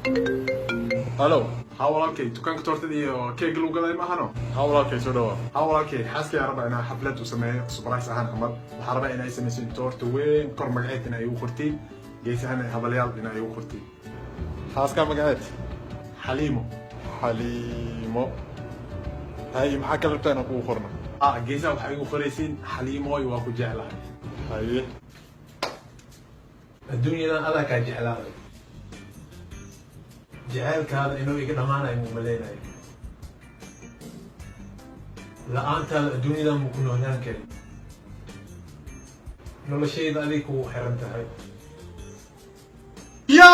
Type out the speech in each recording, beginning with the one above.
الو ها walaalkay dukaanka toortada iyo keeg lagu gaday ma ahano ها walaalkay soo dhawa ها walaalkay xaaskay raba inaan xaflad u sameeyo surprise ahaan camal waxaan rabaa inay samaysin toorta weyn kor magaceed inay ugu qortiin geesahan habalyaal inay ugu qortiin xaaska magaceed xaliimo xaliimo hay maxaa kala rabtaa inaan kugu qorno geesaha waxay ugu qoraysiin xaliimooy waa ku jeclahay haye adduunyadan adaa kaa jeclaaday jacaylkaada inuu iga dhammaanayo muu maleynayo la-aantaada adduunyadan muu ku noolaan karin noloshayda adig kugu xiran tahay ya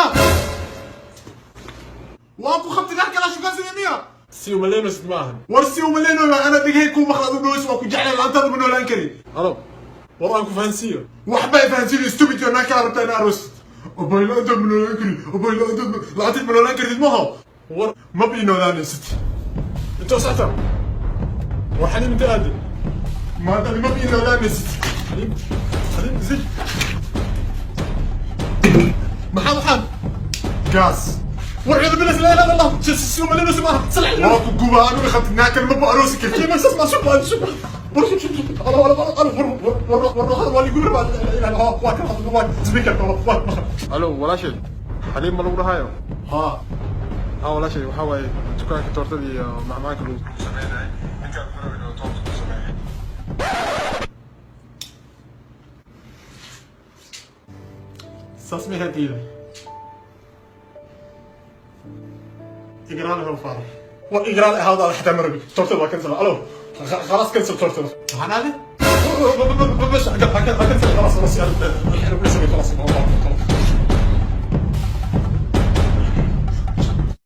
waa ku qabtay dad kala shukaansan miya si umaleyno sid maahan war si umaleyno ana dhigay ku maqlado dhoos waa ku jeclay la-aantaada ma noolaan karin halo war aan ku fahansiiyo waxba fahansiiyo stupid yo naa kala rabtaa in aroos أبوي لا أدم من الأنكري أبوي لا أدم لا أدم من الأنكري ما هو ما بينو لا نسيت أنت وسعتها وحنين أنت أدم ما هذا ما بينو لا نسيت حنين زين محمد غاز والعياذ بالله لا لا لا شو ما لنا سماها صلح واكو جوا أنا أخذت ناكل ما بعروسك كيف ما اسمع شو الو ولا شيء حليم ما لو هايو ها ولا شيء وحاول دكانك تورتدي مع معك لو سمعنا انت كنا تورتدي سمعنا ساسمي هديله اقرا له الفارغ واقرا له هذا حتى مربي تورتدي كنسل الو خلاص كنسل تورتدي هذا بس كنسل خلاص خلاص خلاص